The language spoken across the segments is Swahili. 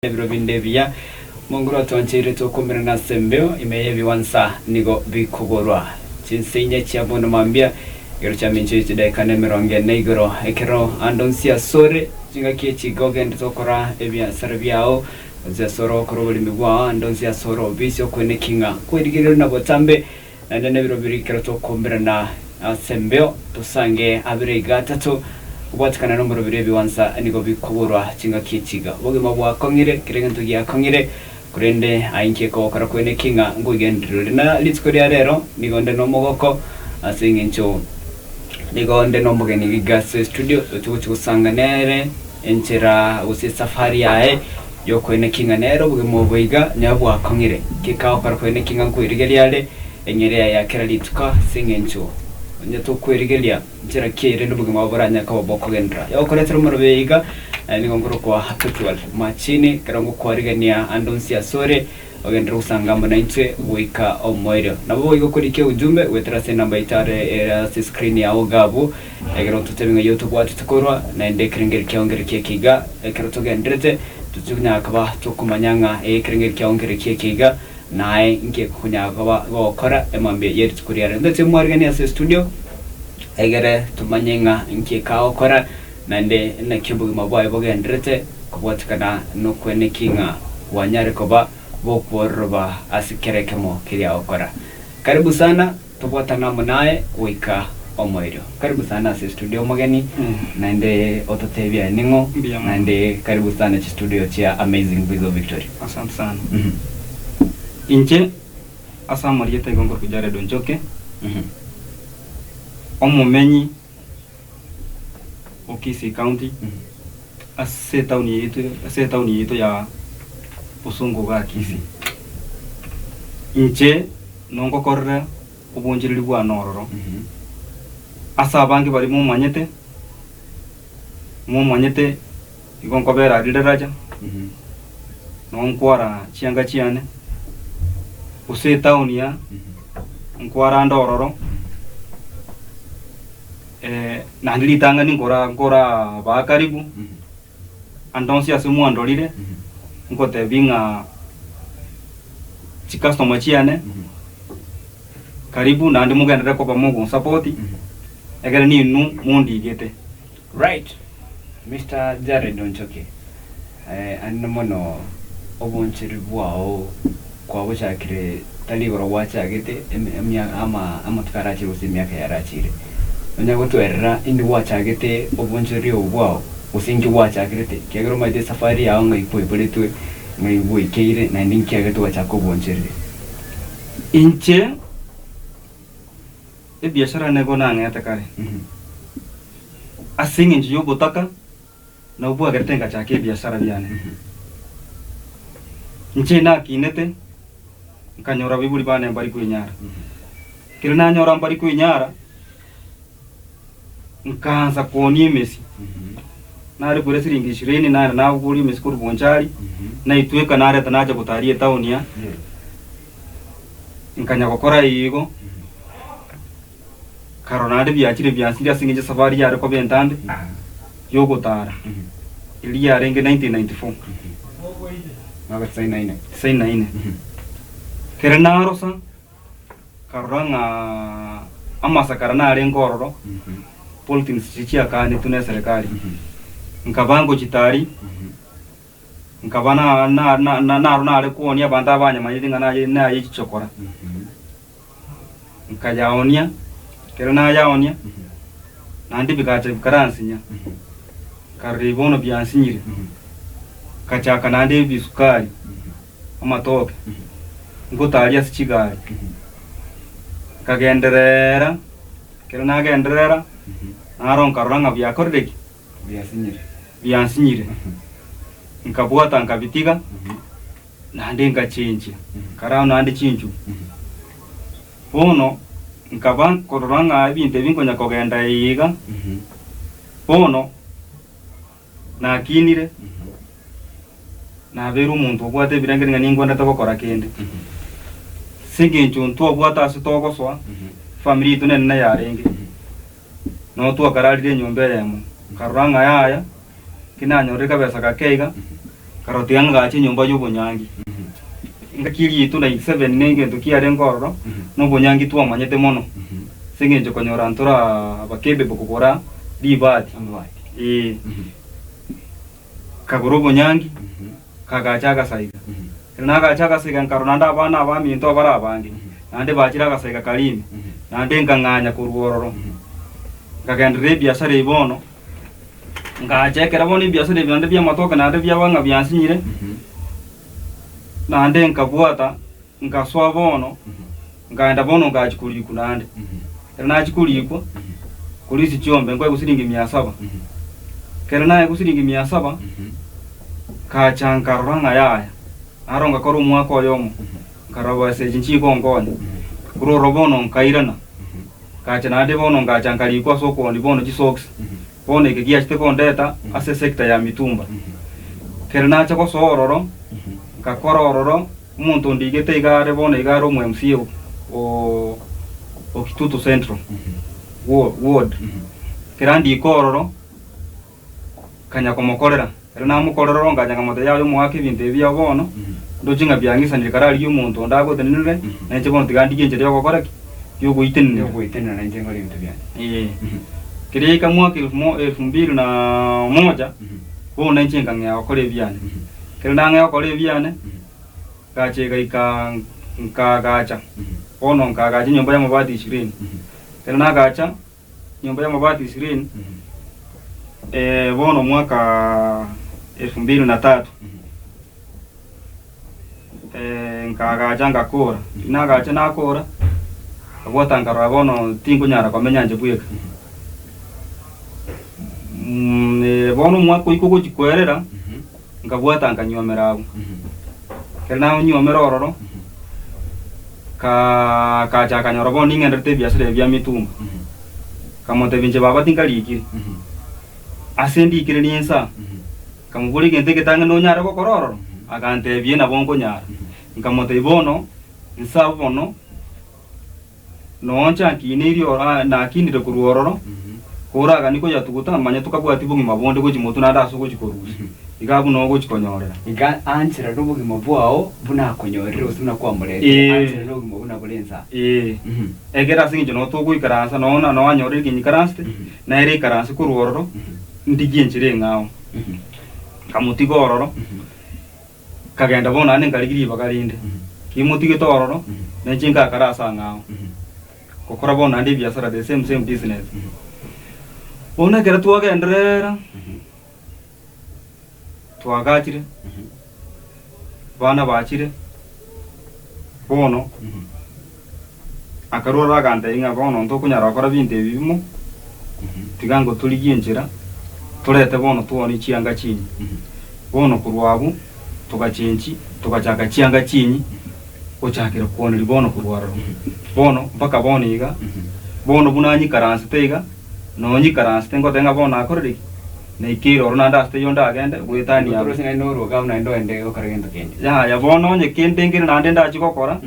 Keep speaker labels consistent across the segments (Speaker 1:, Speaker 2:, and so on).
Speaker 1: Birobindebia mongoro tonchire to kumira na sembeo imeye biwansa nigo bikugorwa chinsinye chiabono mambia gero chaminche chidai kane mironge negro ekero andonsia sore chinga kiechi gogen tokora ebia sarbiao zia soro korobali migwa andonsia soro bisio kwene kinga kwedigero na botambe nandene birobiri kero to kumira na sembeo tusange abire gatatu Watkana nomoro birebi wansa nigo bikugurwa chinga kichiga boge mabwa kongire kirengantu ya kongire kurende ainke ko kara kwene kinga ngugendrure na litskoria rero nigo ndeno mogoko asingincho nigo ndeno mogeni gigas studio tukusanga nere enchera usi safari yae yo kwene kinga nero boge moboiga nyabwa kongire kikao kara kwene kinga nguirigelia enyere ya kera litska singincho nyato kwerigelia njira kire ndubuge maboranya ka boko gendra yo koletero murubeiga ni ngongoro kwa habitual machini karango kwarigania andonsia sore ogendra usanga manaitwe wika omoiro nabo yigo kurike ujumbe wetera se namba itare era screen ya ogabu egero tuteminga youtube watu tukorwa na ende kringeri kyongere kiga ekero togendrete tutunya akaba tukumanyanga kringeri kyongere kiga nae nke kunya gokora emambe yeri kuriara ndetse mwargani ase studio egere tumanyenga nke kaokora nande na kibugi mabwaye bogendrete kubwatikana no kwene kinga wanyare koba bokworba asikerekemo kiria okora karibu sana tubwatana munae wika omoiro karibu sana ase studio mageni nande ototebia ningo nande karibu sana chi studio chia Amazing Voice of Victory.
Speaker 2: Asante sana. Inche asa marieta igongor kujare donjoke omumenyi Okisi County ase tauni yetu ya Busungu ga Kisi inche nongo korre ubunjiriri bwa nororo asa abangi bari mu manyete igongo bera rideraja nonkwara chianga chiane use tauni ya nkwara ndororo na ndilitanga ngora ba karibu andonsi asimu andolire ngote binga chikasto chiane karibu na ndi mugenda ko bamugo support egere ni nu mundi gete
Speaker 1: right Mr. Jared Donchoke anmono obonchiri bwao kwa bushakire taliboro wachagete ama tukarachi usimyaka yarachire onyago twerera indi wachagete obonchiri obwao usingi wachagete kegero maide safari yawo ngaipoipoletwe ngaibuikeire na ndinki agete wachako obonchiri
Speaker 2: inche biashara nego nangeta kare asingi njiyo botaka na ubu agatenga chake biashara byane inche na kinete nkanyora biburi bane mbari kwinyara kirina nyora mbari kwinyara nkanza kuoni mesi nari kure siringi 20 na kuri mesi kuri bonchari na itweka nare tanaja kutarie tauni ya nkanya kokora yigo karonade byakire byansira singeje safari yare ko bentambe yo gutara ili yarenge 1994
Speaker 1: naga sai naine kirina rosa karanga amasa karana are ngororo politics chichia kane tuna serikali nkabango chitari nkabana na are kuonia banda abanya mayidinga na ye chichokora nkayaonia kirina yaonia nandi bikache karansinya karibono byansinyire kachaka nandi bisukari amatoke ngutalia sichigari kagenderera kirina genderera naron karanga byakordeki byansinyire nkabwata nkabitiga nandi ngachinja karao nandi chinju bono nkaban koranga binte binkonya kogenda yiga bono nakinire na beru muntu obwate birangiringa ningwanda tabakora kende singinchu ntu obwata asitogoswa family tunene na yarenge no tu akaralire nyombe yemo karanga yaya kinanyoreka besa kakeiga
Speaker 2: karotianga gache nyumba y'obonyangi ngakiri itu 97 nenge tukiare ngororo n'obonyangi twamanyete mono singenje konyora ntora abakebe bokugora libati kagoro obonyangi kagacha gasaiga nagacha gasaiga nkaronanda abana abaminto abara abandi nande bachira gasaiga kalimi nande nganganya kurwororo ngagendere biashara ibono ngachekera boni biashara ibyo bya matoka nande byabanga byansinyire nande nkabwata nkaswa bono ngaenda bono ngachikuli kunande na chikuli ko kulisi chombe ngwa gusiringi 700 kera naye gusiringi 700 ka chankaranga yaya aronga koru mwako yomo karaba se jinchi kongonye kuro robono nkairana ka chanade bono ngachankali kwa soko ndi bono chisoks bono ikigia chite kondeta ase sekta ya mitumba kera na chako sororo ka korororo umuntu ndigete igare bono igare mu MCO o Kitutu Central ward kera ndi kororo kanya komokorera na mukororo nganya moto yayo mwake ibintu ebya bono ndochinga byangisa ndikarali y'umuntu ndago tenenere na chebono tigandi genje yo gukora yo guitenera
Speaker 1: na njengo ibintu byane
Speaker 2: kire ka mwaka 2001 bona nchenga ngya okore byane kire nanga okore byane kachega ikagacha ono nkagacha nyumba ya mabati 20 kire nagacha nyumba ya mabati 20 bono mwaka 2003 nkagacha ngakora nagacha nakora agwata bono tingo nyara kwamenya nje bweka bono mwako iko chikwerera ngabwata nganyomera abo kana nyomera ororo ka cha kanyora bono ngenderte biasire bya mitumba kamote binje baba tingalikire asendi kire ninsa kamubuli gente ketanga no nyara ko kororo agante biena bongo nyara nkamote ibono nsa bono no ncha kiniri na kinire kuruororo kuraga niko yatuguta manya tukabwati bungi mabonde ko chimoto nada so ko chikorusi igabu no ko chikonyorera
Speaker 1: iga anchira rubugi mabwao buna konyorera usuna kwa murere anchira rubugi mabuna bulenza egera singi no to ko ikaransa no na no anyorera kinyi karanste na ere karansa kuruororo ndigenchire ngao kamuti gororo kagenda bona ane ngaligiri bagalinde kimuti gitororo na jinga karasa ngao kokora bona ndi biasara the same business ona kera tuagendrera tuagachire bana bachire bono akarora ganda inga bono ndo kunyara kora binde bibimo tigango tuligenjera turete bono tuoni chianga chinyi bono kurwabu tugachenchi tugachaka chianga chinyi ochakira kuona libono kurwaro bono mpaka bono iga bono bunanyi karansi teiga no nyi karansi tengo tenga bono akoriri na ikiro ronanda ste yonda agenda gwetani ya rosinga noro ga una ndo ende okaragenda kende
Speaker 2: ya bono onye kende ngire nande ndachi kokora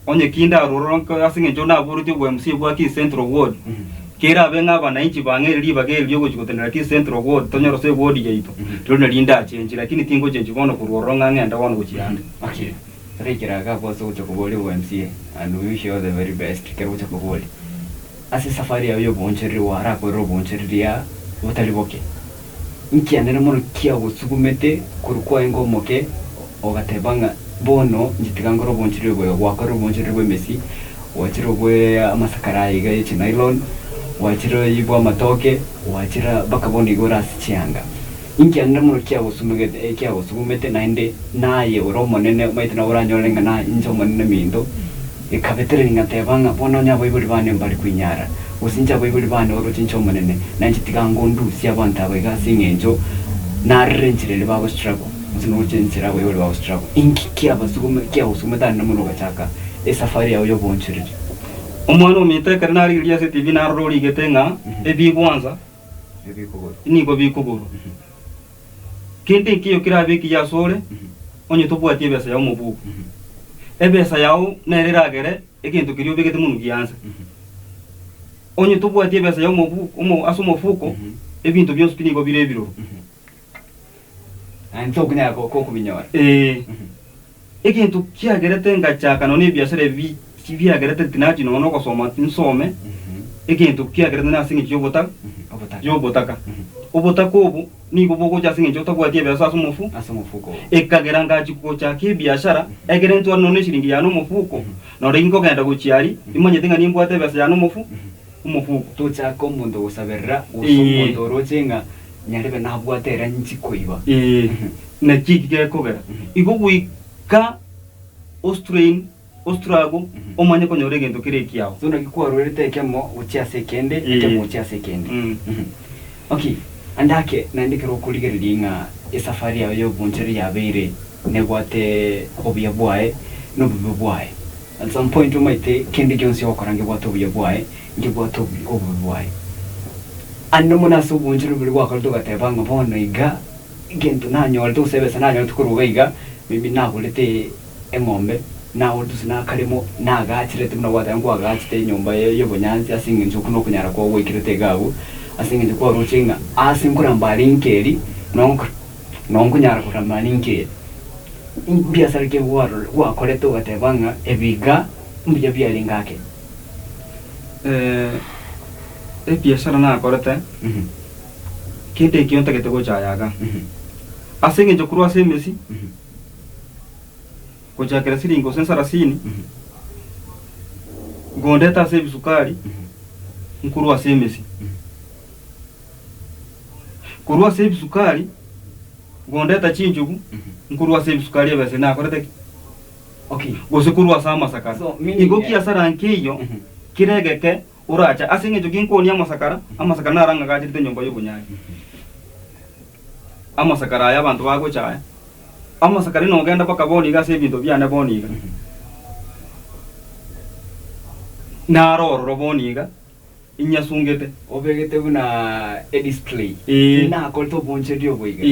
Speaker 2: onye kinda ruronko asinge jona buruti MC bwa ki Central Ward kera benga bana inchi bangeri bageri yogo chikotendera ki Central Ward tonyoro se ward yaito tona linda chenji lakini tingo chenji bono kururonga ngenda bono kuchiyanda
Speaker 1: okay rekera ga boso ucho kuboli MCA and we wish you all the very best kero ucho kuboli ase safari ya yo boncheri wara ko ro boncheri ya utaliboke nkiandene mono kia usugumete kurukwa engomoke ogatebanga bono njitigango ro boncheri bwe wakaro boncheri bwe Messi wachiro bwe amasakara iga yechi nylon wachiro yibwa matoke wachira bakaboni gora sichanga inkiandene mono kia usugumete naende naye oro monene maitna oranyolenga na injo monene mindo ikabetere ngatebanga bono nyabo ibuli bane mbali kwinyara usinja bibuli bane oro chincho monene nanjitigango ndu sia banta bega singenjo na renjire babo struggle musino chinchira bibuli babo struggle inki kia basugume kia usumeta na muno gachaka safari yawo yo bonchirije omwana omite kanali iliya se TV na roli getenga ebi kwanza ebi kuguru niko bikuguru kindi kiyo kirabiki ya sole onye tobwati ebesa yawo mubuku ebesa yawo nereragere ekintu kiriyo bigete munu giyanza onye tobwati ebesa yawo mubuku asumo fuko ebintu byose piniko birebiro Anto kunya ko kubinyora.
Speaker 2: Ikintu kiagerete ngachaka none biashara biagerete tinati no gusoma tinsome. Ikintu kiagerete na singi cyobota yobotaka. Ubotaka ubu ni kubogo cha singi cyota kwa tie biashara asumufuko. Ekagera ngachi ko cha ki biashara egere ntu none shilingi ya no mufuko. No ringo genda guchiari imanye tinga nimbo ate biashara ya no umufuko.
Speaker 1: Tucha ko mundo usaberra usundo rojenga nyarebe nabwatera nchikoiba.
Speaker 2: Na kigere kogera. Igugwika Austrago omanye ko nyore gendo kire kiao.
Speaker 1: Zona gikuwa rurete kemo uchia sekende kemo uchia sekende. Okay, andake nandikero kuligeringa esafari yawe yo buncheri yabeire negwate obya bwae no bubwae. At some point umaite kende gyonsi wakorange bwato obya bwae ngibwato obubwae. Anno muna so buncheri buri wakalto gatebanga bono iga gento nanyo to sebesa nanyo tukuruga iga bibi nagulete engombe na urdu sina karimo na gachirete muna wata ngo agachite nyumba yo bonyanzi asinga njuku no kunyara ko wikirete gabu asinga njuku ruchinga asingura mbalinkeri nonko nyara kuramba ninkeri biasara ke wa koleto gatebanga ebiga mbya byalingake
Speaker 2: biashara na korete kinte kionta ketego chayaga asinga njuku asemesi kuchakira siringo sensara sini gondeta sebi sukari nkuru asemesi kurwa sebi sukari gondeta chinjugu nkuru asebi sukari base na korete
Speaker 1: okay
Speaker 2: gose kurwa sama sakara so, igo kiasara nkiyo kiregeke uracha asinge jogi nkoni amasakara naranga gachite nyumba y'ubunyanya amasakara y'abantu bago chaya amasakari no genda paka boniga se bintu byane boniga naroro boniga inyasungete
Speaker 1: obegete buna display na kolto bonche dio boiga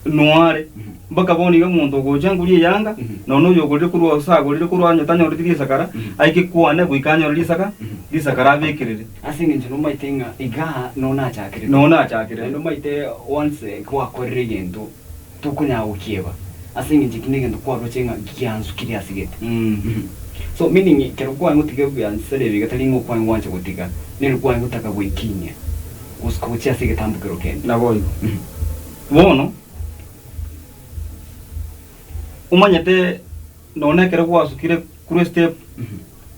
Speaker 2: noare baka boniga muntu gojanguri yanga nono yogore kurwa sagore kurwa nyatanya uri sakara aike kuane guikanyo risakara bekirire
Speaker 1: asinge njuno maitenga iga nona chakire no maite once kwa korregento tukunya ukieba asingi njikine ngendo kwa rochenga gianzu kiri asigete so meaning kero kwa ngutike bya nsere bigatalingo kwa ngwanje gutika nero kwa ngutaka bwikinya usikuchia asigete ambukero kende
Speaker 2: na boyo bono umanyete none kero kwa sukire kure step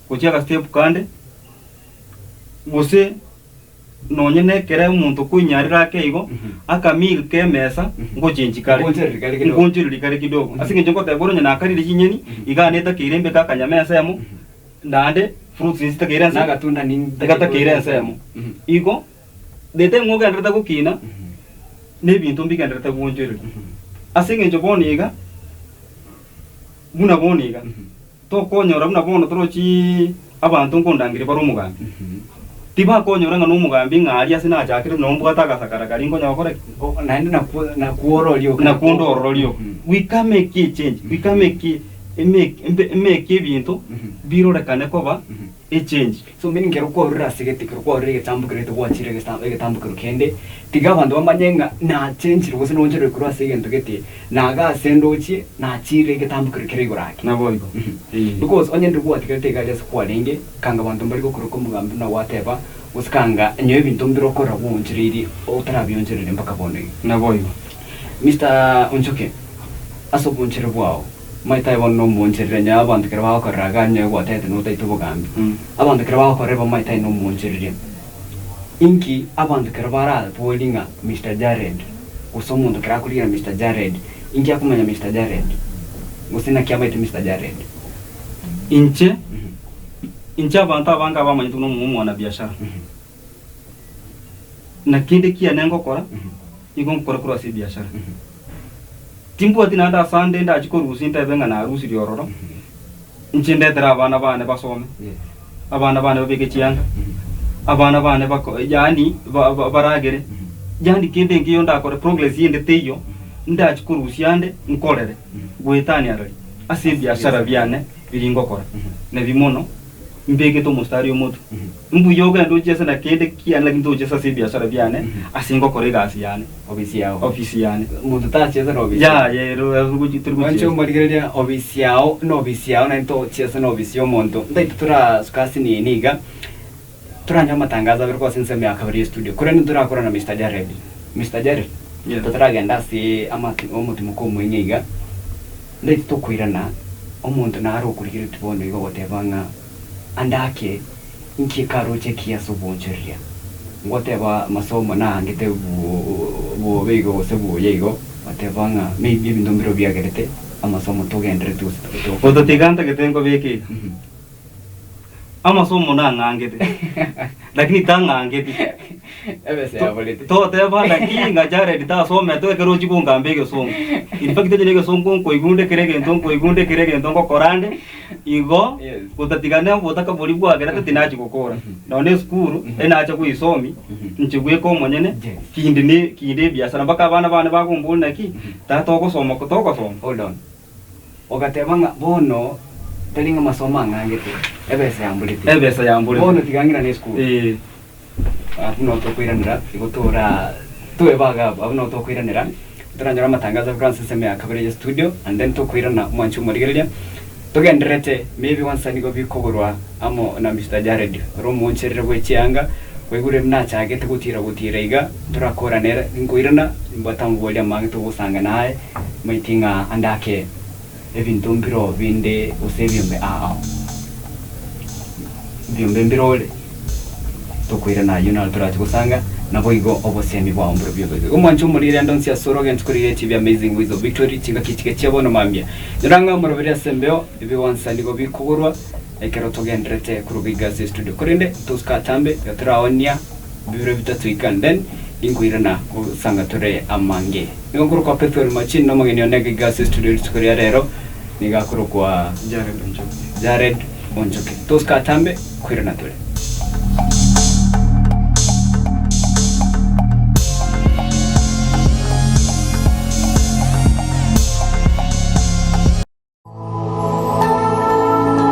Speaker 2: kuchia ka step kande bose nonyene kere umuntu kunyarira keigo akamil kemesa ngochinjikare ngonjirikare kidogo asinge jongo taboro nyana akarire chinyeni iganeta kirembe kakanyamesa yamo ndande fruits zita kirense
Speaker 1: nagatunda ni
Speaker 2: gata kirense yamo igo dete ngoga ndata kukina ne bintu mbika ndata kunjirira asinge joboniga buna boniga to konyora buna bono torochi abantu nkondangire baro mugambi tiba konyoranga no mugambi ngari asina chakire no mbwata kasakara karingo nyakore
Speaker 1: nandi na kuorolio
Speaker 2: na kuondorolio we can make a change we can make ibintu biro rekane koba a change
Speaker 1: so meaning kero ko rasigete kero ko rege tambukire to wachire ge tambukire kende tiga bantu bamanyenga na change rwose no njere kuro asigente gete naga sendochi na chire ge tambukire kirego rake
Speaker 2: na boygo
Speaker 1: because onye ndikuwa tikete ga just kwa lenge kanga bantu mbari ko ko mugambi na whatever uskanga nyo ibintu mbiro kora bunjiriri otara byonjirire mpaka bone
Speaker 2: na boygo
Speaker 1: Mr. Unchoke aso bunjire bwao maita bono munjirire nya abantu kera bakora nyo gwatete no taito bugambi abantu kera bakora ba maita no munjirire inki abantu kera bara bolinga Mr. Jared usomundo kera kulira Mr. Jared inki akumanya Mr. Jared usina kiama ite Mr. Jared
Speaker 2: inche abantu abanga bamanyitu no mwana biashara na kinde kia nengo kora igo nkora kura si biashara timpo ati nanda sande nda chikoru usinta benga na rusi riororo nchinde dra abana bane basome abana bane babeke chiyanga abana bane bako yani baragere yani kinde ngiyo nda kore progress yende teyo nda chikoru usiande nkorere gwetani arari asi biashara byane biringo kora na bimono mbege to mustari moto mbu yoga ndo chesa na kende kian lakini to chesa si biashara biane asingo kore gasi yani ofisi yani
Speaker 1: muntu ta chesa no ofisi
Speaker 2: ya ro gujitur
Speaker 1: wancho margeria ofisi yao na to chesa no ofisi yo monto ndai tura skasi ni niga turanja matangaza verko sinse me akabri studio kure ni tura kora na Mr. Jared tura genda si amati omuti muko mwenyiga ndai to kuirana omuntu na aro kurigire tibondo igo gotebanga andake inki karo chekia suboncheria ngoteba masomo na ngite bu bego sebu yego batebanga maybe bindombiro biagerete amasomo togendere tu
Speaker 2: foto tiganta que tengo beki amasomo na ngangete lakini tangangete
Speaker 1: ebese abolete
Speaker 2: to teba lakini Jared ta some to kero chiku ngambege somo in fact te lege somo ko igunde kerege ndongo korande igo utatigana botaka bolibu agera tinachi gukora none skuru enacha kuisomi nchigwe ko monyene kindi biashara mpaka abana bakumbulna ki tata okosoma kutoko
Speaker 1: hold on ogatebanga bono telinga masoma ngangete ebese yambulite bono tigangira ne skuru apuno to kuiranira igotora tuebaga apuno to kuiranira turanyora matangazo Francis me akabere studio and then to kuirana mwanchu morigereria togenderete maybe once anigo bikogorwa amo na Mr. Jared romo ncherere gwechianga kwegure mnacha agete gutira iga turakora nera ngoirana mbatambolia mange to gusanga naye maitinga andake ebintu mbiro binde usebyombe byombe mbirole tokwirana yuna turaje gusanga nabo igo obosemi bwa ombro byobe umwancho murire ndonsi ya sorogen tukurire TV Amazing Ways of Victory kinga kichike cyabona mambya niranga murobere asembeo ibi wansani go bikugurwa ekero togendrete kurubiga studio kurinde tuskatambe yatraonia bibiro bitatu ikanden ingwirana usanga tore amange ngokuru kwa Petro Machin no mugeni onege gas studio tukurire rero nigakuru kwa Jared Onjoke tuskatambe kwirana tore